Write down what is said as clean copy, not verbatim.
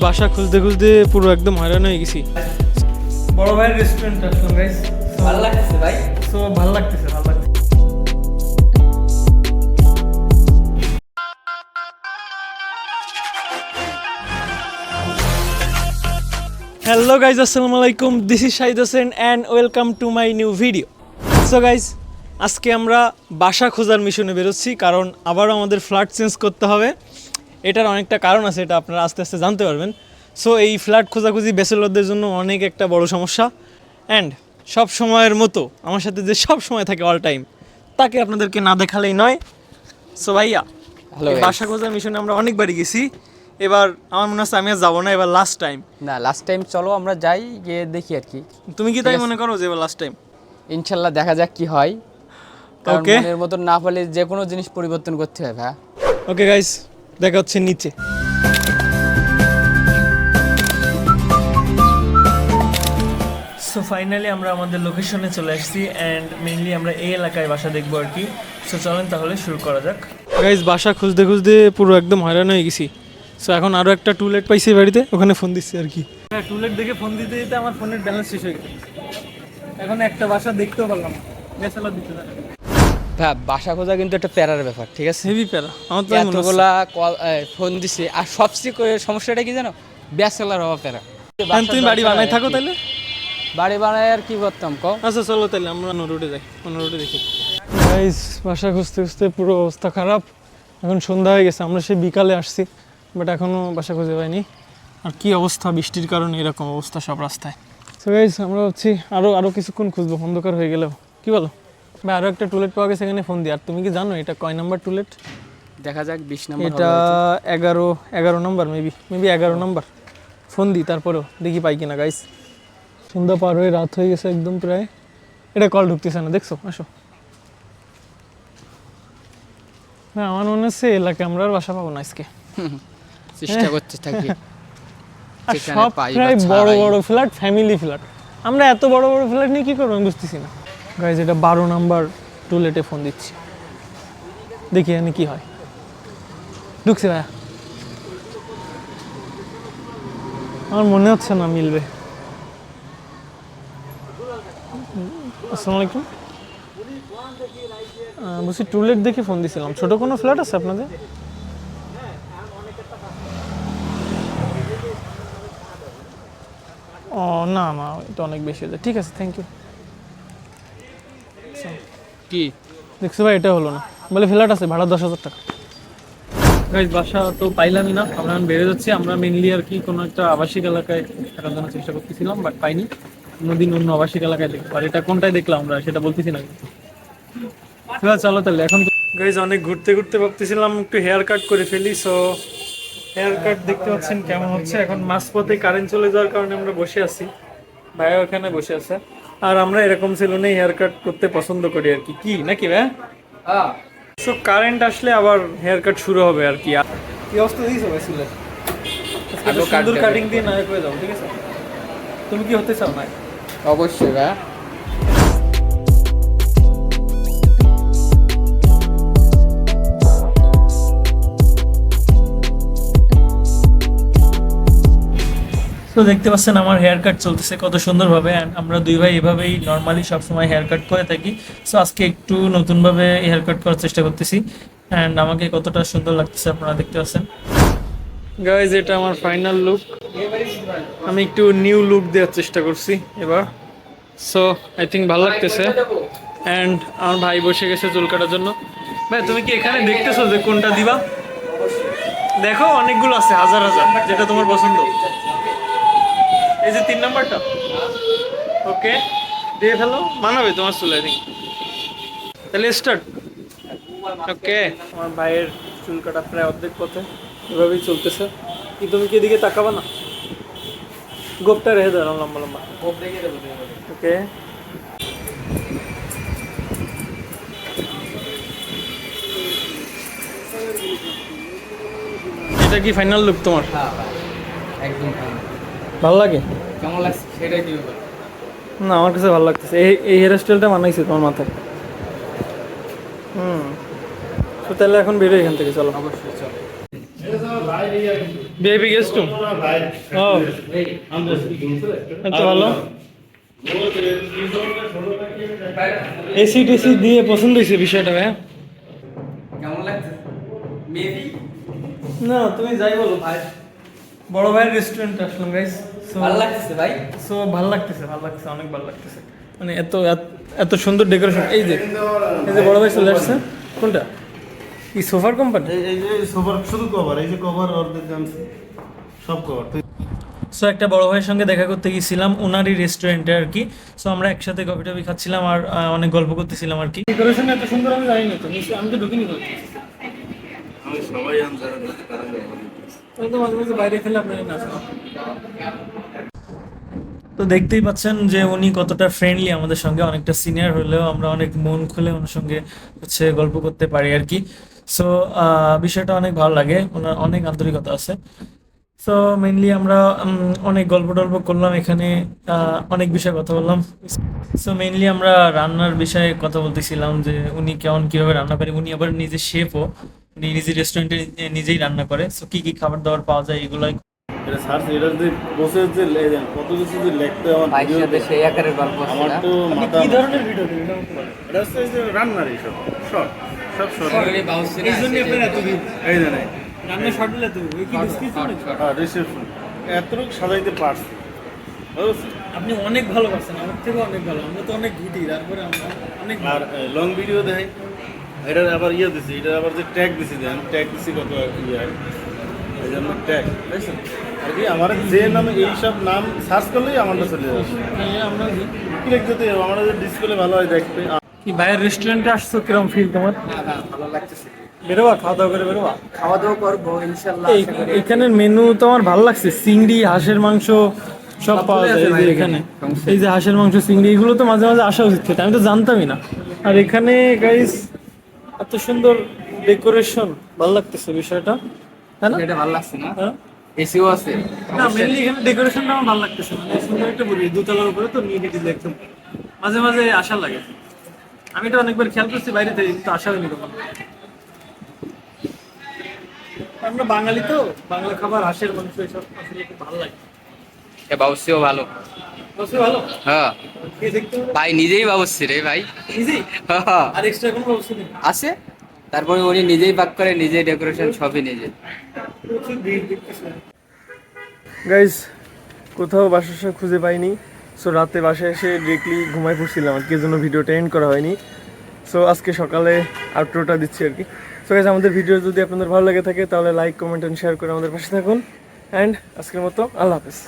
বাসা খুঁজতে খুঁজতে পুরো একদম হয়রান হয়ে গেছি। বড় ভাইয়ের রেস্টুরেন্ট আসলাম গাইস। ভালো লাগতেছে ভাই। সো ভালো লাগতেছে। হ্যালো গাইজ, আসসালামু আলাইকুম। This is Shahid Hossain and welcome to my new video. So guys, আজকে আমরা বাসা খোঁজার মিশনে বেরোচ্ছি, কারণ আবারও আমাদের ফ্ল্যাট চেঞ্জ করতে হবে। এটার অনেকটা কারণ আছে, এটা আপনারা আস্তে আস্তে জানতে পারবেন। সো এই ফ্ল্যাট খোঁজাখুঁজি ব্যাচেলরদের জন্য অনেক একটা বড় সমস্যা। অ্যান্ড সব সময়ের মতো আমার সাথে যে সব সময় থাকে অল টাইম, তাকে আপনাদেরকে না দেখালেই নয়। সো ভাইয়া, বাসা খোঁজার মিশনে আমরা অনেকবারই গেছি, এবার আমার মনে হচ্ছে আমি আর যাবো না, এবার লাস্ট টাইম। না, লাস্ট টাইম চলো আমরা যাই, গিয়ে দেখি আর কি। তুমি কি তাই মনে করো যে এবার লাস্ট টাইম? ইনশাল্লাহ দেখা যাক কি হয়। কারণ Okay. মনের মতন না পারলে যে কোনো জিনিস পরিবর্তন করতে হয় ভাই। ওকে গাইস, দেখা হচ্ছে নিচে। সো ফাইনালি আমরা আমাদের লোকেশনে চলে আসছি অ্যান্ড মেইনলি আমরা এই এলাকায় বাসা দেখবো আর কি। সো চলেন তাহলে শুরু করা যাক। গাইস, বাসা খুঁজতে খুঁজতে পুরো একদম হয়রান হয়ে গেছি। সো এখন আরও একটা টুলেট পাইছি বাড়িতে, ওখানে ফোন দিচ্ছি আর কি। হ্যাঁ, টুলেট দেখে ফোন দিতে দিতে আমার ফোনের ব্যালেন্স শেষ হয়ে গেছে। এখন একটা বাসা দেখতেও পারলাম না, বেচালা দিতে না। ভাই বাসা খোঁজা কিন্তু একটা প্যারার ব্যাপার, ঠিক আছে? হেভি প্যারা আমার তো মনে হচ্ছে। এতগুলা কল ফোন দিছি, আর সবচেয়ে সমস্যাটা কি জানো? ব্যাচেলার হওয়া প্যারা। এখন তুমি বাড়ি বানাই থাকো তাহলে? বাড়ি বানায় আর কি করতাম কও? আচ্ছা চলো তাহলে আমরা অন্য রুটে যাই, অন্য রুটে দেখি। গাইস, বাসা খুঁজতে খুঁজতে পুরো অবস্থা খারাপ। এখন সন্ধ্যা হয়ে গেছে, আমরা সেই বিকালে আসছি, বাট এখনও বাসা খুঁজে পাইনি। আর কি অবস্থা, বৃষ্টির কারণে এরকম অবস্থা সব রাস্তায়। সো গাইস, আমরা ভাবছি আরও কিছুক্ষণ খুঁজবো, অন্ধকার হয়ে গেলেও। কি বলো ভাই? আরও একটা টুলেট পাওয়া গেছে, এখানে ফোন দিই। আর তুমি কি জানো এটা কয় নাম্বার টুলেট? দেখা যাক 20 নম্বর। এটা 11 নম্বর, মেবি 11 নম্বর। ফোন দিই, তারপরেও দেখি পাই কিনা। গাইস, সন্ধ্যা পার হয়ে রাত হয়ে গেছে একদম প্রায়। এটা কল ঢুকতেছে না, দেখছো? আসো। না, আমার মনে হচ্ছে এলাকায় আমরা আর বাসা পাবো না আজকে। চেষ্টা করতে থাকি। আর সব প্রায় বড় বড় ফ্ল্যাট, ফ্যামিলি ফ্ল্যাট। আমরা এত বড় বড় ফ্ল্যাট নিয়ে কী করবো আমি বুঝতেছি না। গাইজ, এটা 12 নাম্বার টুলেটে ফোন দিচ্ছি, দেখি এখানে কি হয়। ঢুকছে ভাইয়া? আমার মনে হচ্ছে না মিলবে। আসসালামু আলাইকুম। বলছি টুলেট দেখে ফোন দিছিলাম। ছোট কোনো ফ্ল্যাট আছে আপনাদের? ও না না, এটা অনেক বেশি হয়ে যায়। ঠিক আছে, থ্যাংক ইউ। কি দেখছো ভাই, এটা হলো না। বলে ফ্ল্যাট আছে, ভাড়া 10,000 টাকা। গাইজ, বাসা তো পাইলামই না, আমরা বেড়ে যাচ্ছি। আমরা মেনলি আর কি কোনো একটা আবাসিক এলাকায় থাকার জন্য চেষ্টা করতেছিলাম, বাট পাইনি। অন্যদিন অন্য আবাসিক এলাকায় দেখবো, আর এটা কোনটায় দেখলাম আমরা সেটা বলতেছি না। চলো তাহলে এখন। গাইজ, অনেক ঘুরতে ঘুরতে ভাবতেছিলাম একটু হেয়ার কাট করে ফেলি। সো হেয়ার কাট দেখতে পাচ্ছেন কেমন হচ্ছে। এখন মাঝপথে কারেন্ট চলে যাওয়ার কারণে আমরা বসে আছি, ভাইয়া ওখানে বসে আছে। আর আমরা এরকম সেলুনে হেয়ার কাট করতে পছন্দ করি আর কি, কি নাকি ভাইয়া? সো কারেন্ট আসলে আবার হেয়ার কাট শুরু হবে আর কি। কি অবস্থা দিয়েছো ভাই চুলের? সুন্দর কাটিং দিয়ে নায়ক হয়ে যাও, ঠিক আছে? তুমি কি হতে চাও না? অবশ্যই ভাই। তো দেখতে পাচ্ছেন আমার হেয়ার কাট চলতেছে কত সুন্দরভাবে। আমরা দুই ভাই এভাবেই নর্মালি সবসময় হেয়ার কাট করে থাকি। সো আজকে একটু নতুনভাবে হেয়ার কাট করার চেষ্টা করতেছি, অ্যান্ড আমাকে কতটা সুন্দর লাগতেছে আপনারা দেখতে পাচ্ছেন। গাইজ, এটা আমার ফাইনাল লুক। আমি একটু নিউ লুক দেওয়ার চেষ্টা করছি এবার। সো আই থিঙ্ক ভালো লাগতেছে। অ্যান্ড আমার ভাই বসে গেছে চুল কাটার জন্য। ভাই, তুমি কি এখানে দেখতেছো যে কোনটা দিবা? দেখো, অনেকগুলো আছে, হাজার হাজার, যেটা তোমার পছন্দ। এই যে 3 নাম্বারটা, ওকে দিয়ে ফেলো, মানাবে তোমার চুল আই থিঙ্ক। তাহলে স্টার্ট। ওকে, আমার ভাইয়ের চুল কাটা প্রায় অর্ধেক পথে, এভাবেই চলতেছে। কি তুমি কি এদিকে তাকাবা না? গোপটা রেখে দাও লম্বা লম্বা। ওকে, এটা কি ফাইনাল লুক তোমার? একদম ভালো লাগে? কেমন লাগছে সেটাই দিও। না, আমার কাছে ভালো লাগতেছে। এই হেয়ার স্টাইলটা মানাইছে তোমার মাথায়। তো তাহলে এখন বেরোই এখান থেকে, চলো। অবশ্যই চলো। VIP guest room. ও এত ভালো। এসি টেসি দিয়ে পছন্দ হয়েছে বিষয়টা ভাই। কেমন লাগছে? মেবি না তুমি যাই বলো ভাই, বড় ভাইয়ের রেস্টুরেন্টে আসলাম গাইস। ভালো লাগছে ভাই। সো ভালো লাগতেছে, অনেক ভালো লাগতেছে। মানে এত এত সুন্দর ডেকোরেশন। এই যে বড় ভাই চলে আসছে। কোনটা? কি সোফার কোম্পানি? এই যে সোফার শুধু কভার, এই যে কভার অর্ধেক দাম সব কভার। সো একটা বড় ভাইয়ের সঙ্গে দেখা করতে গিয়েছিলাম ওনারই রেস্টুরেন্টে আর কি। সো আমরা একসাথে কফি টফি খাচ্ছিলাম আর অনেক গল্প করতেছিলাম আর কি। ডেকোরেশন এত সুন্দর আমি জানি না তো, আমি তো ঢুকিনি তো। আমি সবাই আনসার তারা তো মাঝে মাঝে বাইরে খেলে আপনারা না আসেন। তো দেখতেই পাচ্ছেন যে উনি কতটা ফ্রেন্ডলি আমাদের সঙ্গে, অনেকটা সিনিয়র হলেও আমরা অনেক মন খুলে ওনার সঙ্গে হচ্ছে গল্প করতে পারি আর কি। সো বিষয়টা অনেক ভালো লাগে, ওনার অনেক আন্তরিকতা আছে। সো মেইনলি আমরা অনেক গল্প টল্প করলাম এখানে, অনেক বিষয়ে কথা বললাম। সো মেইনলি আমরা রান্নার বিষয়ে কথা বলতেছিলাম যে উনি কীভাবে রান্না করে। উনি আবার নিজে শেফও, উনি নিজের রেস্টুরেন্টে নিজেই রান্না করে। সো কী কী খাবার দাবার পাওয়া যায় এগুলোই। এটা সার্চ, এটা যে বসে যে কত কিছু যে লিখতে আমার ভাইয়ের সাথে সেই আকারের গল্প আমার ছিল। তো আপনি মাথা কি ধরনের ভিডিও দিবেন? এটা হচ্ছে এই যে রান্নারই সব শর্ট, সব শর্ট। অলরেডি বাউন্স এই জন্য আপনার এত ভিড়। এই যে নাই রান্না শর্ট দিলে তো ওই কি ডিসক্রিপশন? হ্যাঁ রিসেপশন এতটুকু সাজাইতে পারছি, বুঝছেন? আপনি অনেক ভালো পারছেন, আমার থেকে অনেক ভালো। আমরা তো অনেক ঘুটি, তারপরে আমরা অনেক আর লং ভিডিও দেখাই, এটা আবার ইয়ে দিছি, এটা আবার যে ট্যাগ দিছি, দেন ট্যাগ দিছি কত ইয়ে, এই জন্য ট্যাগ, বুঝছেন? আর কি আমার যে নামে এইসব নাম সার্চ করলেই আমারটা চলে যাবে। আমরা ক্লিক যেতে হবে, আমরা যে ডিসপ্লে ভালো হয় দেখতে। কি ভাইয়ের রেস্টুরেন্টে আসছো, কিরকম ফিল তোমার? ভালো লাগতেছে। বেরোবা, খাওয়া দাওয়া করে বেরোবা। খাওয়া দাওয়া করবো ইনশাল্লাহ। এখানের মেনু তো আমার ভালো লাগছে, চিংড়ি, হাঁসের মাংস সব পাওয়া যায়। এই যে এখানে এই যে হাঁসের মাংস, চিংড়ি, এগুলো তো মাঝে মাঝে আসা উচিত খেতে, আমি তো জানতামই না। আর এখানে গাইস এত সুন্দর ডেকোরেশন, ভালো লাগতেছে বিষয়টা, তাই না? এটা ভালো লাগছে না? হ্যাঁ? এসিও আছে। না মেনলি এখানে ডেকোরেশনটা আমার ভালো লাগতেছে, মানে সুন্দর একটা পরিবেশ, দোতলার উপরে তো নিয়ে গেছি একদম, মাঝে মাঝে আশা লাগে। আমি তো অনেকবার খেয়াল করছি বাইরে থেকে, কিন্তু আশা হয়নি কখনো। আমরা বাঙালি তো, বাংলা খাবার, হাঁসের মাংস এসব আসলে খুব ভালো লাগে। এ বাউসিও ভালো। অবশ্যই ভালো। হ্যাঁ কে দেখতে হবে? ভাই নিজেই বাবুসি রে ভাই। নিজেই? হ্যাঁ। আর এক্সট্রা কোনো অবস্থা নেই? আছে, তারপরে উনি নিজেই পাক করে, নিজেই ডেকোরেশন সবই নিজে। প্রচুর ভিড় দেখতেছি। গাইজ কোথাও বাসা খুঁজে পাইনি, সো রাতে বাসায় এসে ডিরেক্টলি ঘুমাই পড়ছিলাম আর কি, এর জন্য ভিডিওটা এন্ড করা হয়নি। সো আজকে সকালে আউটরোটা দিচ্ছি আর কি। সো গাইজ আমাদের ভিডিও যদি আপনাদের ভালো লেগে থাকে তাহলে লাইক, কমেন্ট অ্যান্ড শেয়ার করে আমাদের পাশে থাকুন। অ্যান্ড আজকের মতো আল্লাহ হাফেজ।